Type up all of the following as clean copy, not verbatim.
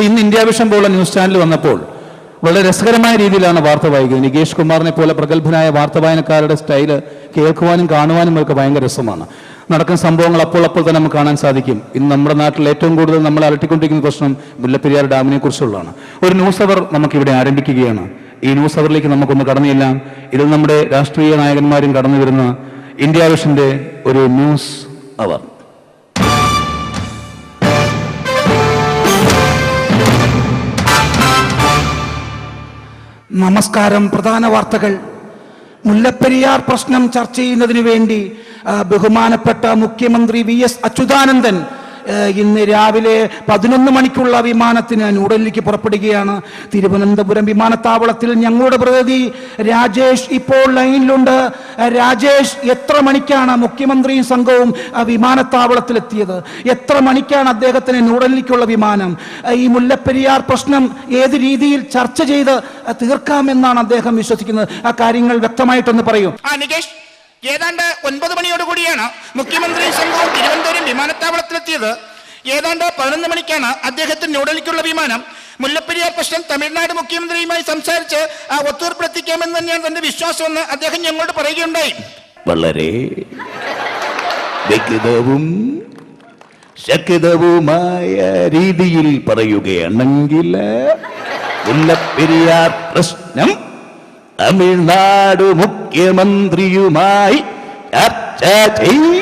ഇന്ന് India vision പോലുള്ള news channel വന്നപ്പോൾ വളരെ രസകരമായ രീതിയിലാണ് വാർത്ത വായിക്കുന്നത്. നികേഷ് കുമാറിനെ പോലെ പ്രഗത്ഭനായ വാർത്ത വായനക്കാരുടെ സ്റ്റൈല് കേൾക്കുവാനും കാണുവാനും ഒക്കെ ഭയങ്കര രസമാണ്. നടക്കുന്ന സംഭവങ്ങൾ അപ്പോൾ തന്നെ നമുക്ക് കാണാൻ സാധിക്കും. ഇന്ന് നമ്മുടെ നാട്ടിൽ ഏറ്റവും കൂടുതൽ നമ്മൾ അലട്ടിക്കൊണ്ടിരിക്കുന്ന പ്രശ്നം മുല്ലപ്പെരിയാർ ഡാമിനെ കുറിച്ചുള്ളതാണ്. ഒരു ന്യൂസ് അവർ നമുക്കിവിടെ ആരംഭിക്കുകയാണ്. ഈ ന്യൂസ് അവറിലേക്ക് നമുക്കൊന്ന് കടന്നില്ലാം. ഇതിൽ നമ്മുടെ രാഷ്ട്രീയ നായകന്മാരും കടന്നു വരുന്ന ഇന്ത്യ വിഷന്റെ ഒരു ന്യൂസ് അവർ. നമസ്കാരം. പ്രധാന വാർത്തകൾ. മുല്ലപ്പെരിയാർ പ്രശ്നം ചർച്ച ചെയ്യുന്നതിന് വേണ്ടി ബഹുമാനപ്പെട്ട മുഖ്യമന്ത്രി വി.എസ്. അച്യുതാനന്ദൻ ഇന്ന് രാവിലെ 11 മണിക്കുള്ള വിമാനത്തിന് ന്യൂഡൽഹിക്ക് പുറപ്പെടുകയാണ്. തിരുവനന്തപുരം വിമാനത്താവളത്തിൽ ഞങ്ങളുടെ പ്രതിനിധി രാജേഷ് ഇപ്പോൾ ലൈനിലുണ്ട്. രാജേഷ്, എത്ര മണിക്കാണ് മുഖ്യമന്ത്രിയും സംഘവും വിമാനത്താവളത്തിലെത്തിയത്? എത്ര മണിക്കാണ് അദ്ദേഹത്തിന് ന്യൂഡൽഹിക്കുള്ള വിമാനം? ഈ മുല്ലപ്പെരിയാർ പ്രശ്നം ഏത് രീതിയിൽ ചർച്ച ചെയ്ത് തീർക്കാമെന്നാണ് അദ്ദേഹം വിശ്വസിക്കുന്നത്? ആ കാര്യങ്ങൾ വ്യക്തമായിട്ടൊന്ന് പറയൂ. ഏതാണ്ട് 9 മണിയോടുകൂടിയാണ് മുഖ്യമന്ത്രി സംഘവും തിരുവനന്തപുരം വിമാനത്താവളത്തിലെത്തിയത്. ഏതാണ്ട് 11 മണിക്കാണ് അദ്ദേഹത്തിന് ന്യൂഡൽഹിക്കുള്ള വിമാനം. മുല്ലപ്പെരിയാർ പ്രശ്നം തമിഴ്നാട് മുഖ്യമന്ത്രിയുമായി സംസാരിച്ച് ഒത്തുതീർപ്പിലെത്തിക്കാമെന്ന് തന്നെയാണ് തന്റെ വിശ്വാസമെന്ന് അദ്ദേഹം ഞങ്ങളോട് പറയുകയുണ്ടായി. വളരെ വ്യക്തവും ശക്തവുമായ രീതിയിൽ പറയുകയാണെങ്കിൽ മുല്ലപ്പെരിയാർ പ്രശ്നം തമിഴ്നാട് മുഖ്യമന്ത്രിയുമായി ചർച്ച ചെയ്യും.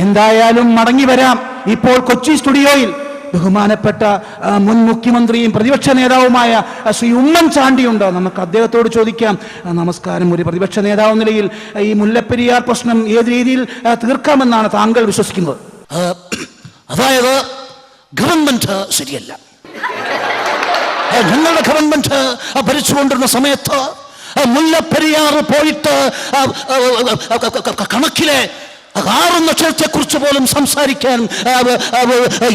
എന്തായാലും മടങ്ങി വരാം. ഇപ്പോൾ കൊച്ചി സ്റ്റുഡിയോയിൽ ബഹുമാനപ്പെട്ട മുൻ മുഖ്യമന്ത്രിയും പ്രതിപക്ഷ നേതാവുമായ ശ്രീ ഉമ്മൻചാണ്ടിയുണ്ട്. നമുക്ക് അദ്ദേഹത്തോട് ചോദിക്കാം. നമസ്കാരം. ഒരു പ്രതിപക്ഷ നേതാവ് നിലയിൽ ഈ മുല്ലപ്പെരിയാർ പ്രശ്നം ഏത് രീതിയിൽ തീർക്കാമെന്നാണ് താങ്കൾ വിശ്വസിക്കുന്നത്? അതായത് ഗവൺമെന്റ് ശരിയല്ല. ഞങ്ങളുടെ ഗവൺമെന്റ് ഭരിച്ചുകൊണ്ടിരുന്ന സമയത്ത് മുല്ലപ്പെരിയാർ പോയിട്ട് കണക്കിലെ 6 നക്ഷത്രത്തെ കുറിച്ച് പോലും സംസാരിക്കാൻ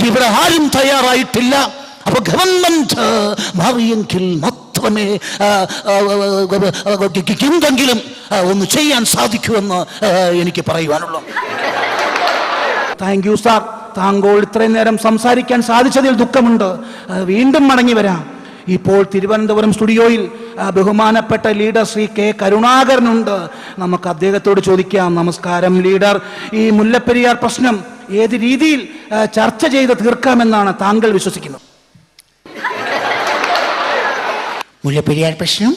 ഇവിടെ ആരും തയ്യാറായിട്ടില്ല. അപ്പൊ ഗവൺമെന്റ് മാറിയെങ്കിൽ മാത്രമേ എന്തെങ്കിലും ഒന്ന് ചെയ്യാൻ സാധിക്കുമെന്ന് എനിക്ക് പറയുവാനുള്ളൂ. Thank you sir. താങ്കൾ ഇത്രയും നേരം സംസാരിക്കാൻ സാധിച്ചതിൽ ദുഃഖമുണ്ട്. വീണ്ടും മടങ്ങി വരാം. ഇപ്പോൾ തിരുവനന്തപുരം സ്റ്റുഡിയോയിൽ ബഹുമാനപ്പെട്ട ലീഡർ ശ്രീ കെ കരുണാകരനുണ്ട്. നമുക്ക് അദ്ദേഹത്തോട് ചോദിക്കാം. നമസ്കാരം ലീഡർ. ഈ മുല്ലപ്പെരിയാർ പ്രശ്നം ഏത് രീതിയിൽ ചർച്ച ചെയ്ത് തീർക്കാമെന്നാണ് താങ്കൾ വിശ്വസിക്കുന്നത്? മുല്ലപ്പെരിയാർ പ്രശ്നം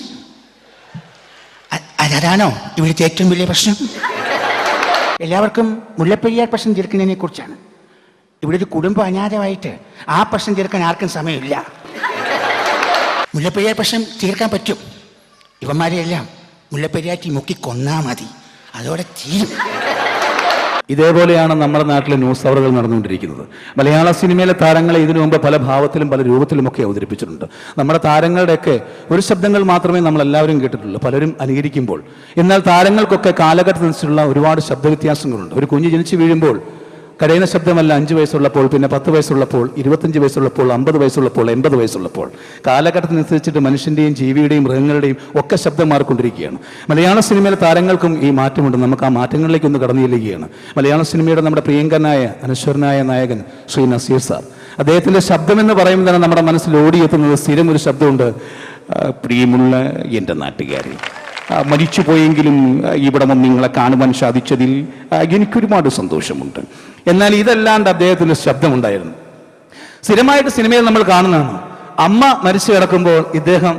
അതാണോ ഇവിടുത്തെ ഏറ്റവും വലിയ പ്രശ്നം? എല്ലാവർക്കും മുല്ലപ്പെരിയാർ പ്രശ്നം തീർക്കുന്നതിനെ കുറിച്ചാണ്. ഇവിടെ ഒരു കുടുംബം അനാഥമായിട്ട് ആ പ്രശ്നം തീർക്കാൻ ആർക്കും സമയമില്ല. മുല്ലപ്പെരിയാർ പ്രശ്നം തീർക്കാൻ പറ്റും. ഇവന്മാരെയെല്ലാം മുല്ലപ്പെരിയാറ്റി മുക്കി കൊന്നാ മതി, അതോടെ തീരും. ഇതേപോലെയാണ് നമ്മുടെ നാട്ടിലെ ന്യൂസ് അവറുകൾ നടന്നുകൊണ്ടിരിക്കുന്നത്. മലയാള സിനിമയിലെ താരങ്ങളെ ഇതിനു മുമ്പ് പല ഭാവത്തിലും പല രൂപത്തിലുമൊക്കെ അവതരിപ്പിച്ചിട്ടുണ്ട്. നമ്മുടെ താരങ്ങളുടെയൊക്കെ ഒരു ശബ്ദങ്ങൾ മാത്രമേ നമ്മൾ എല്ലാവരും കേട്ടിട്ടുള്ളൂ, പലരും അനുകരിക്കുമ്പോൾ. എന്നാൽ താരങ്ങൾക്കൊക്കെ കാലഘട്ടത്തിനനുസരിച്ചുള്ള ഒരുപാട് ശബ്ദവ്യത്യാസങ്ങളുണ്ട്. ഒരു കുഞ്ഞ് ജനിച്ചു വീഴുമ്പോൾ കരയുന്ന ശബ്ദമല്ല 5 വയസ്സുള്ളപ്പോൾ, പിന്നെ 10 വയസ്സുള്ളപ്പോൾ, 25 വയസ്സുള്ളപ്പോൾ, 50 വയസ്സുള്ളപ്പോൾ, 80 വയസ്സുള്ളപ്പോൾ. കാലഘട്ടത്തിനനുസരിച്ചിട്ട് മനുഷ്യൻ്റെയും ജീവിയുടെയും മൃഗങ്ങളുടെയും ഒക്കെ ശബ്ദം മാറിക്കൊണ്ടിരിക്കുകയാണ്. മലയാള സിനിമയിലെ താരങ്ങൾക്കും ഈ മാറ്റമുണ്ട്. നമുക്ക് ആ മാറ്റങ്ങളിലേക്ക് ഒന്ന് കടന്നു ചെല്ലുകയാണ്. മലയാള സിനിമയുടെ നമ്മുടെ പ്രിയങ്കരനായ അനശ്വരനായ നായകൻ ശ്രീ നസീർ സാർ. അദ്ദേഹത്തിൻ്റെ ശബ്ദമെന്ന് പറയുമ്പോൾ തന്നെ നമ്മുടെ മനസ്സിൽ ഓടിയെത്തുന്നത് സ്ഥിരം ഒരു ശബ്ദമുണ്ട്. പ്രിയമുള്ള എൻ്റെ നാട്ടുകാരെ, മരിച്ചു പോയെങ്കിലും ഇവിടെ നിന്ന് നിങ്ങളെ കാണുവാൻ സാധിച്ചതിൽ എനിക്കൊരുപാട് സന്തോഷമുണ്ട്. എന്നാൽ ഇതല്ലാണ്ട് അദ്ദേഹത്തിൻ്റെ ശബ്ദമുണ്ടായിരുന്നു. സ്ഥിരമായിട്ട് സിനിമയിൽ നമ്മൾ കാണുന്നതാണ്. അമ്മ മരിച്ചു കിടക്കുമ്പോൾ ഇദ്ദേഹം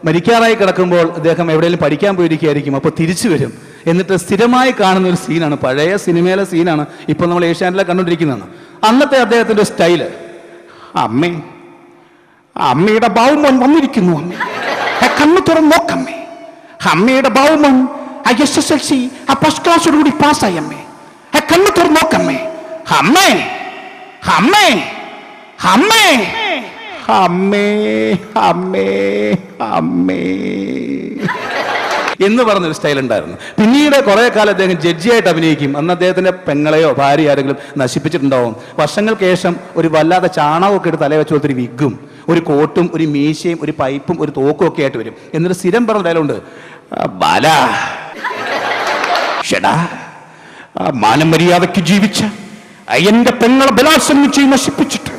മരിക്കാറായി കിടക്കുമ്പോൾ അദ്ദേഹം എവിടെയെങ്കിലും പഠിക്കാൻ പോയിരിക്കുകയായിരിക്കും. അപ്പോൾ തിരിച്ചു വരും. എന്നിട്ട് സ്ഥിരമായി കാണുന്ന ഒരു സീനാണ്, പഴയ സിനിമയിലെ സീനാണ്, ഇപ്പോൾ നമ്മൾ ഏഷ്യാനെറ്റിലെ കണ്ടുകൊണ്ടിരിക്കുന്നതാണ്. അന്നത്തെ അദ്ദേഹത്തിൻ്റെ സ്റ്റൈല്, അമ്മേ, അമ്മയുടെ ബാവുമോൻ വന്നിരിക്കുന്നു, അമ്മേ കണ്ണു തുറന്ന് നോക്കമ്മേ, അമ്മയുടെ ബാവുമോൻ SSLC ഫസ്റ്റ് ക്ലാസ്സോടുകൂടി പാസ്സായി, അമ്മേ കണ്ണു തുറന്ന് നോക്കമ്മേ, അമ്മേ അമ്മേ അമ്മേ അമ്മേ അമ്മേ അമ്മേ എന്ന് പറഞ്ഞൊരു സ്റ്റൈൽ ഉണ്ടായിരുന്നു. പിന്നീട് കുറെ കാലം അദ്ദേഹം ജഡ്ജിയായിട്ട് അഭിനയിക്കും. അന്ന് അദ്ദേഹത്തിന്റെ പെങ്ങളെയോ ഭാര്യ ആരെങ്കിലും നശിപ്പിച്ചിട്ടുണ്ടാവും. വർഷങ്ങൾക്ക് ശേഷം ഒരു വല്ലാതെ ചാണകമൊക്കെ എടുത്ത് തലയിൽ വെച്ച് കൊടുത്തൊരു വിഗും ഒരു കോട്ടും ഒരു മീശയും ഒരു പൈപ്പും ഒരു തോക്കും ഒക്കെ ആയിട്ട് വരും. എന്നിട്ട് സ്ഥിരം പറഞ്ഞ ഡയലോഗുണ്ട്, ബാല ഷെടാ മാനമര്യാദയ്ക്ക് ജീവിച്ച എന്റെ പെങ്ങളെ ബലാത്സംഗം ചെയ്ത് നശിപ്പിച്ചിട്ട്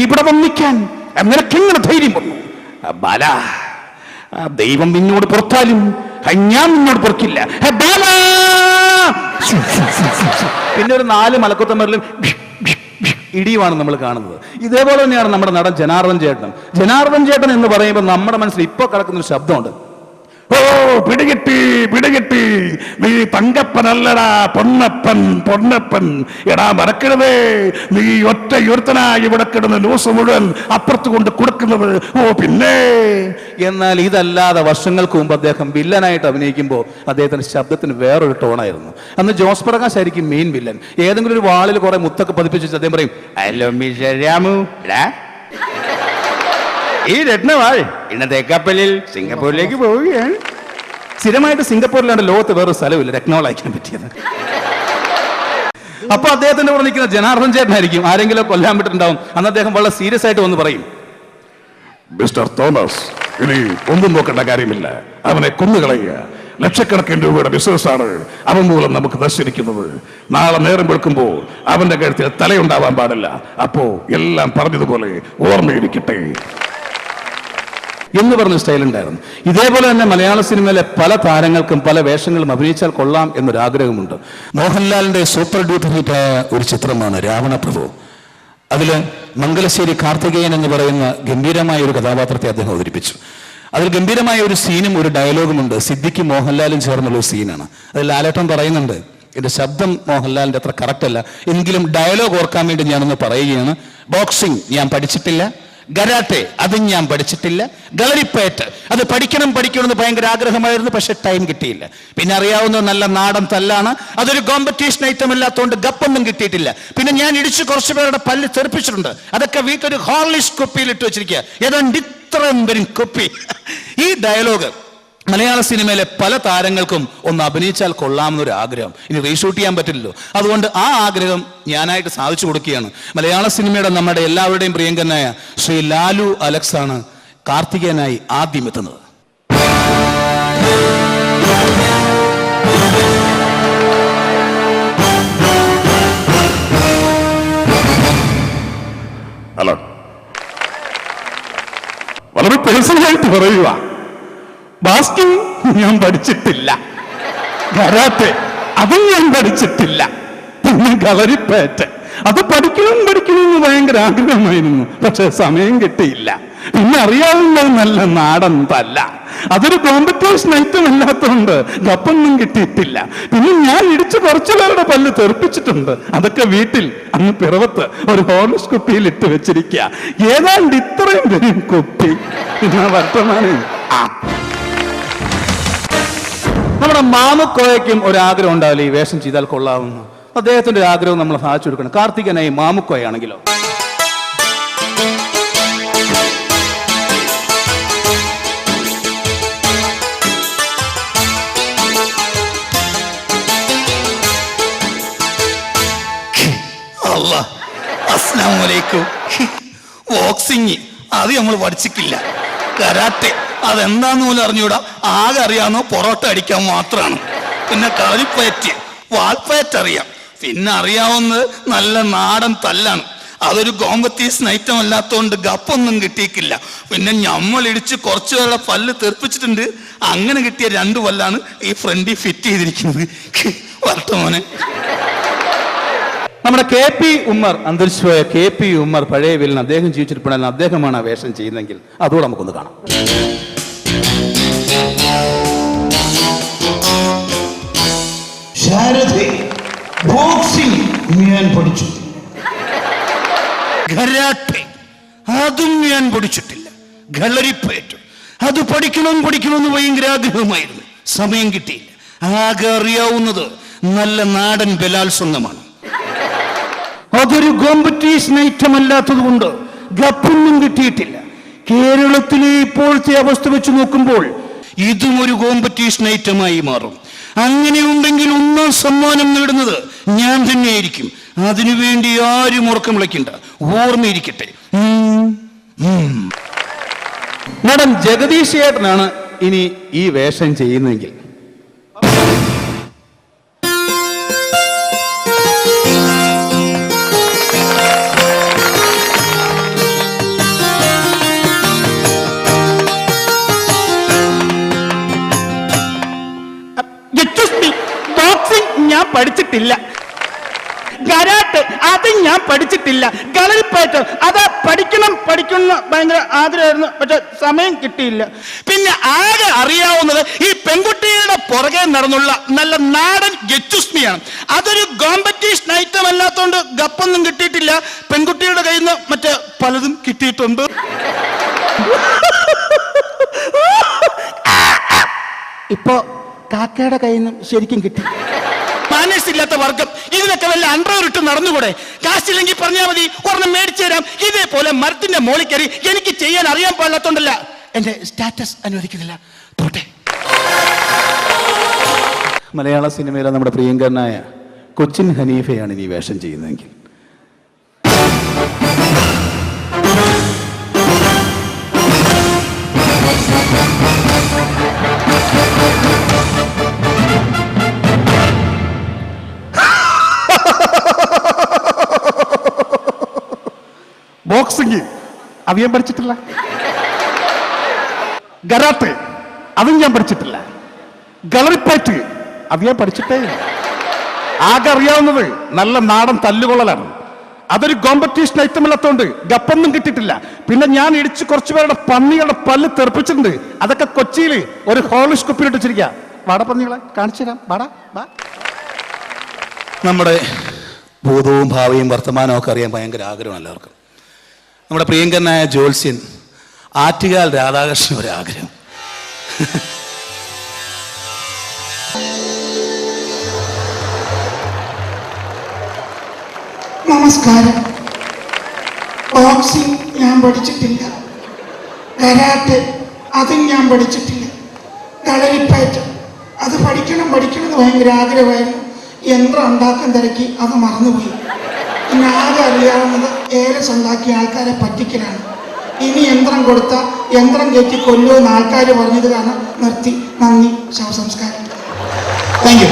ഇവിടെ വന്നിക്കാൻ നിനക്കെങ്ങനെ ധൈര്യം വന്നു? ബാല, ദൈവം നിന്നോട് പുറത്താലും ഞാൻ നിന്നോട് പുറക്കില്ല. പിന്നെ ഒരു 4 മലക്കുത്തമ്മരിലും ഇടിയുമാണ് നമ്മൾ കാണുന്നത്. ഇതേപോലെ തന്നെയാണ് നമ്മുടെ നടൻ ജനാർദ്ദൻ ചേട്ടൻ. ജനാർദ്ദൻ ചേട്ടൻ എന്ന് പറയുമ്പോൾ നമ്മുടെ മനസ്സിൽ ഇപ്പൊ കിടക്കുന്ന ഒരു ശബ്ദമുണ്ട്. ഓ, പിടികിട്ടി പിടികിട്ടി, നീ തങ്കപ്പനല്ലടാ പൊന്നപ്പൻ പൊന്നപ്പൻ. എടാ മറക്കരുതേ, നീ ഒറ്റയൊരുത്തനായി ഇവിടെ കിടന്ന് ന്യൂസ് മുഴുവൻ അപ്പുറത്ത് കൊണ്ട് കൊടുക്കുന്നത്. ഓ പിന്നെ. എന്നാൽ ഇതല്ലാതെ വർഷങ്ങൾക്ക് മുമ്പ് അദ്ദേഹം വില്ലനായിട്ട് അഭിനയിക്കുമ്പോൾ അദ്ദേഹത്തിന്റെ ശബ്ദത്തിന് വേറൊരു ടോണായിരുന്നു. അന്ന് ജോസ് പ്രകാശ് ആയിരിക്കും മെയിൻ വില്ലൻ. ഏതെങ്കിലും ഒരു വാളിൽ കുറെ മുത്തൊക്കെ പതിപ്പിച്ച് അദ്ദേഹം പറയും, ഹലോ മിസ്റ്റർ രാമു, ഈ രത്നവാൾ ഇന്നത്തെ കപ്പലിൽ സിംഗപ്പൂരിലേക്ക് പോവുകയാണ്. സ്ഥിരമായിട്ട് സിംഗപ്പൂരിലാണ് ലോകത്ത് വേറൊരു സ്ഥലമില്ല രത്നവാൾ അയക്കാൻ പറ്റിയത്. അപ്പൊ അദ്ദേഹത്തിന്റെ കൂടെ നിൽക്കുന്ന ജനാർദ്ദൻ ചേട്ടനായിരിക്കും ആരെങ്കിലും കൊല്ലാൻ പറ്റുന്നുണ്ടാവും. അന്ന് അദ്ദേഹം വളരെ സീരിയസ് ആയിട്ട് വന്ന് പറയും, മിസ്റ്റർ തോമസ്, ഇനി ഒന്നും നോക്കേണ്ട കാര്യമില്ല, അവനെ കൊന്നുകളയുക. ലക്ഷക്കണക്കിന് രൂപയുടെ ബിസിനസ്സാണ് അവൻ മൂലം നമുക്ക് നശിച്ചിരിക്കുന്നത്. നാളെ നേരം വെളുക്കുമ്പോൾ അവന്റെ കഴുത്തിൽ തലയുണ്ടാവാൻ പാടില്ല. അപ്പോ എല്ലാം പറഞ്ഞതുപോലെ ഓർമ്മയിരിക്കട്ടെ എന്ന് പറഞ്ഞ സ്റ്റൈൽ ഉണ്ടായിരുന്നു. ഇതേപോലെ തന്നെ മലയാള സിനിമയിലെ പല താരങ്ങൾക്കും പല വേഷങ്ങളും അഭിനയിച്ചാൽ കൊള്ളാം എന്നൊരാഗ്രഹമുണ്ട്. മോഹൻലാലിന്റെ സൂപ്പർ ഡ്യൂപ്പർ ഹിറ്റായ ഒരു ചിത്രമാണ് രാവണപ്രഭു. അതിൽ മംഗലശ്ശേരി കാർത്തികേയൻ എന്ന് പറയുന്ന ഗംഭീരമായ ഒരു കഥാപാത്രത്തെ അദ്ദേഹം അവതരിപ്പിച്ചു. അതിൽ ഗംഭീരമായ ഒരു സീനും ഒരു ഡയലോഗുമുണ്ട്. സിദ്ദിഖും മോഹൻലാലും ചേർന്നുള്ള ഒരു സീനാണ്. അതിൽ ലാലേട്ടൻ പറയുന്നുണ്ട്, എന്റെ ശബ്ദം മോഹൻലാലിന്റെ അത്ര കറക്റ്റ് അല്ല, എങ്കിലും ഡയലോഗ് ഓർക്കാൻ വേണ്ടി ഞാനൊന്ന് പറയുകയാണ്. ബോക്സിംഗ് ഞാൻ പഠിച്ചിട്ടില്ല, കരാട്ടെ അതും ഞാൻ പഠിച്ചിട്ടില്ല, കളരിപ്പയറ്റ് അത് പഠിക്കണം എന്ന് ഭയങ്കര ആഗ്രഹമായിരുന്നു, പക്ഷെ ടൈം കിട്ടിയില്ല. പിന്നെ അറിയാവുന്ന നല്ല നാടൻ തല്ലാണ്, അതൊരു കോമ്പറ്റീഷൻ ഐറ്റം അല്ലാത്തതുകൊണ്ട് ഗപ്പൊന്നും കിട്ടിയിട്ടില്ല. പിന്നെ ഞാൻ ഇടിച്ച് കുറച്ചു പേരുടെ പല്ല് തെറിപ്പിച്ചിട്ടുണ്ട്, അതൊക്കെ വീട്ടൊരു ഹോർലിക്സ് കുപ്പിയിൽ ഇട്ട് വെച്ചിരിക്കുക, ഏതാണ്ട് ഇത്രയും വരും കുപ്പി. ഈ ഡയലോഗ് മലയാള സിനിമയിലെ പല താരങ്ങൾക്കും ഒന്ന് അഭിനയിച്ചാൽ കൊള്ളാമെന്നൊരു ആഗ്രഹം. ഇനി റീഷൂട്ട് ചെയ്യാൻ പറ്റില്ലല്ലോ, അതുകൊണ്ട് ആ ആഗ്രഹം ഞാനായിട്ട് സാധിച്ചു കൊടുക്കുകയാണ്. മലയാള സിനിമയുടെ നമ്മുടെ എല്ലാവരുടെയും പ്രിയങ്കരനായ ശ്രീ ലാലു അലക്സ് ആണ് കാർത്തികേയനായി ആദ്യം എത്തുന്നത്. ഹലോ, വളരെ പേഴ്സണലായിട്ട് പറയുക, ബാസ്കിംഗ് ഞാൻ പഠിച്ചിട്ടില്ല, കരാട്ടെ അതും ഞാൻ പഠിച്ചിട്ടില്ല, പിന്നെ കളരിപ്പയറ്റ് അത് പഠിക്കണമെന്ന് ഭയങ്കര ആഗ്രഹമായിരുന്നു, പക്ഷെ സമയം കിട്ടിയില്ല. പിന്നെ അറിയാവുന്നത് നല്ല നാടൻ തല്ല, അതൊരു കോമ്പറ്റീഷൻ ഐറ്റം അല്ലാത്തതുകൊണ്ട് കപ്പൊന്നും കിട്ടിയിട്ടില്ല. പിന്നെ ഞാൻ ഇടിച്ച് കുറച്ചു പേരുടെ പല്ല് തെറിപ്പിച്ചിട്ടുണ്ട്, അതൊക്കെ വീട്ടിൽ അങ്ങ് പിറവത്ത് ഒരു ഹോർലിക്സ് കുപ്പിയിൽ ഇട്ട് വെച്ചിരിക്കുക, ഏതാണ്ട് ഇത്രയും വരും കുപ്പി. പിന്നെ വർത്തമാനം നമ്മുടെ മാമുക്കോയയ്ക്കും ഒരാഗ്രഹം ഉണ്ടാവില്ല ഈ വേഷം ചെയ്താൽ കൊള്ളാവുന്നു. അദ്ദേഹത്തിന്റെ ഒരു ആഗ്രഹം നമ്മൾ സാധിച്ചു കൊടുക്കണം. കാർത്തികനായി മാമുക്കോയാണെങ്കിലോ? അസ്സലാമലൈക്കും. ബോക്സിങ് അത് നമ്മൾ പഠിച്ചിട്ടില്ല, കരാട്ടെ അതെന്താന്ന് പോലും അറിഞ്ഞൂടാ, ആകെ അറിയാവുന്ന പൊറോട്ട അടിക്കാൻ മാത്രമാണ്. പിന്നെ കളരിപ്പയറ്റ് വാൾപ്പയറ്റ് അറിയാം, പിന്നെ അറിയാവുന്നത് നല്ല നാടൻ തല്ലാണ്, അതൊരു കോമ്പറ്റീഷൻ ഐറ്റം അല്ലാത്തതുകൊണ്ട് ഗപ്പൊന്നും കിട്ടിയിട്ടില്ല. പിന്നെ ഞമ്മളിടിച്ച് കുറച്ചു പേരുടെ പല്ല് തെറിപ്പിച്ചിട്ടുണ്ട്, അങ്ങനെ കിട്ടിയ 2 പല്ലാണ് ഈ ഫ്രണ്ടിൽ ഫിറ്റ് ചെയ്തിരിക്കുന്നത്. വർത്തമാനെ നമ്മുടെ കെ പി ഉമ്മർ, അന്തരിച്ചുപോയ കെ പി ഉമ്മർ പഴയ വില്ലൻ, അദ്ദേഹം ജീവിച്ചിരിപ്പുണ്ടായിരുന്നു. അദ്ദേഹമാണ് ആ വേഷം ചെയ്യുന്നതെങ്കിൽ അതുകൂടെ നമുക്കൊന്ന് കാണാം. ബോക്സിംഗ് ഞാൻ പഠിച്ചു, കരാട്ടെ അതും ഞാൻ പഠിച്ചിട്ടില്ല, കളരിപ്പയറ്റ് അത് പഠിക്കണമെന്ന് ഭയങ്കര ആഗ്രഹമായിരുന്നു, സമയം കിട്ടിയില്ല. ആകെ അറിയാവുന്നത് നല്ല നാടൻ ബലാത്സംഗമാണ്, അതൊരു കോമ്പറ്റീഷൻ ഐറ്റം അല്ലാത്തത് കൊണ്ട് ഗപ്പൊന്നും കിട്ടിയിട്ടില്ല. കേരളത്തിലെ ഇപ്പോഴത്തെ അവസ്ഥ വെച്ച് നോക്കുമ്പോൾ ഇതും ഒരു കോമ്പറ്റീഷൻ ഐറ്റമായി മാറും. അങ്ങനെയുണ്ടെങ്കിൽ 1ാം സമ്മാനം നേടുന്നത് ഞാൻ തന്നെയായിരിക്കും. അതിനുവേണ്ടി ആരും ഉറക്കം വിളിക്കണ്ട, ഓർമ്മയിരിക്കട്ടെ. നടൻ ജഗദീഷ് ചേട്ടനാണ് ഇനി ഈ വേഷം ചെയ്യുന്നതെങ്കിൽ ഞാൻ പഠിച്ചിട്ടില്ല. കരാട്ടെ അത് ഞാൻ പഠിച്ചിട്ടില്ല. കളരിപ്പയറ്റ് അത് പഠിക്കുന്ന ഭയങ്കര ആഗ്രഹമായിരുന്നു, പക്ഷെ സമയം കിട്ടിയില്ല. പിന്നെ ആകെ അറിയാവുന്നത് ഈ പെൺകുട്ടികളുടെ പുറകെ നടന്നുള്ള നല്ല നാടൻ ഗച്ചുസ്മിയാണ്. അതൊരു കോമ്പറ്റീഷൻ ഐറ്റം അല്ലാത്തതുകൊണ്ട് ഗപ്പൊന്നും കിട്ടിയിട്ടില്ല. പെൺകുട്ടികളുടെ കയ്യിൽ നിന്ന് മറ്റേ പലതും കിട്ടിയിട്ടുണ്ട്. ഇപ്പോ കാക്കയുടെ കയ്യിൽ നിന്നും ശരിക്കും കിട്ടി. മനസ്സില്ലാത്ത വർഗം, ഇതിനൊക്കെ വല്ല അണ്ടർവെയർ ഇട്ട് നടന്നുകൂടെ? കാശില്ലെങ്കിൽ പറഞ്ഞാൽ മതി, ഒരെണ്ണം മേടിച്ചു തരാം. ഇതേപോലെ മരത്തിന്റെ മോളിൽ കയറി എനിക്ക് ചെയ്യാൻ അറിയാൻ പാടില്ലാത്തോണ്ടല്ല, എന്റെ സ്റ്റാറ്റസ് അനുവദിക്കുന്നില്ല. തോട്ടെ. മലയാള സിനിമയിലെ നമ്മുടെ പ്രിയങ്കരനായ കൊച്ചിൻ ഹനീഫയാണ് ഇനി വേഷം ചെയ്യുന്നതെങ്കിൽ ബോക്സിംഗ് അത് ഞാൻ പഠിച്ചിട്ടില്ല. കരാട്ടെ അതും ഞാൻ പഠിച്ചിട്ടില്ല. കളറിപ്പയറ്റ് അത് ഞാൻ പഠിച്ചിട്ടേ. ആകെ അറിയാവുന്നത് നല്ല നാടൻ തല്ലുകൊള്ളലാണ്. അതൊരു കോമ്പറ്റീഷൻ ഐറ്റം അല്ലാത്തോണ്ട് ഗപ്പൊന്നും കിട്ടിയിട്ടില്ല. പിന്നെ ഞാൻ ഇടിച്ച് കുറച്ചുപേരുടെ പന്നികളുടെ പല്ല് തെറിപ്പിച്ചിട്ടുണ്ട്. അതൊക്കെ കൊച്ചിയിൽ ഒരു ഹോളിഷ് കുപ്പിയിലിട്ട് വെച്ചിരിക്കുക. വാട പന്നികളെ കാണിച്ചു തരാം, വാടാ വാ. നമ്മുടെ ഭൂതവും ഭാവിയും വർത്തമാനവും ഒക്കെ അറിയാൻ ഭയങ്കര ആഗ്രഹം എല്ലാവർക്കും. നമ്മുടെ പ്രിയങ്കരനായ ജ്യോത്സ്യൻ ആറ്റുകാൽ രാധാകൃഷ്ണൻ ഒരാഗ്രഹം. നമസ്കാരം. ബോക്സിംഗ് ഞാൻ പഠിച്ചിട്ടില്ല. കരാട്ടെ അതും ഞാൻ പഠിച്ചിട്ടില്ല. കളരിപ്പയറ്റ് അത് പഠിക്കണമെന്ന് ഭയങ്കര ആഗ്രഹമായിരുന്നു. യന്ത്രം ഉണ്ടാക്കാൻ തിരക്കി അത് മറന്നുപോയി. പിന്നെ ആകെ അറിയാവുന്നത് ഏലസ് ഉണ്ടാക്കിയ ആൾക്കാരെ പറ്റിക്കലാണ്. ഇനി യന്ത്രം കൊടുത്താൽ യന്ത്രം കയറ്റി കൊല്ലുമെന്ന് ആൾക്കാർ പറഞ്ഞത് കാരണം നിർത്തി. നന്ദി. ശവസംസ്കാരം. Thank you.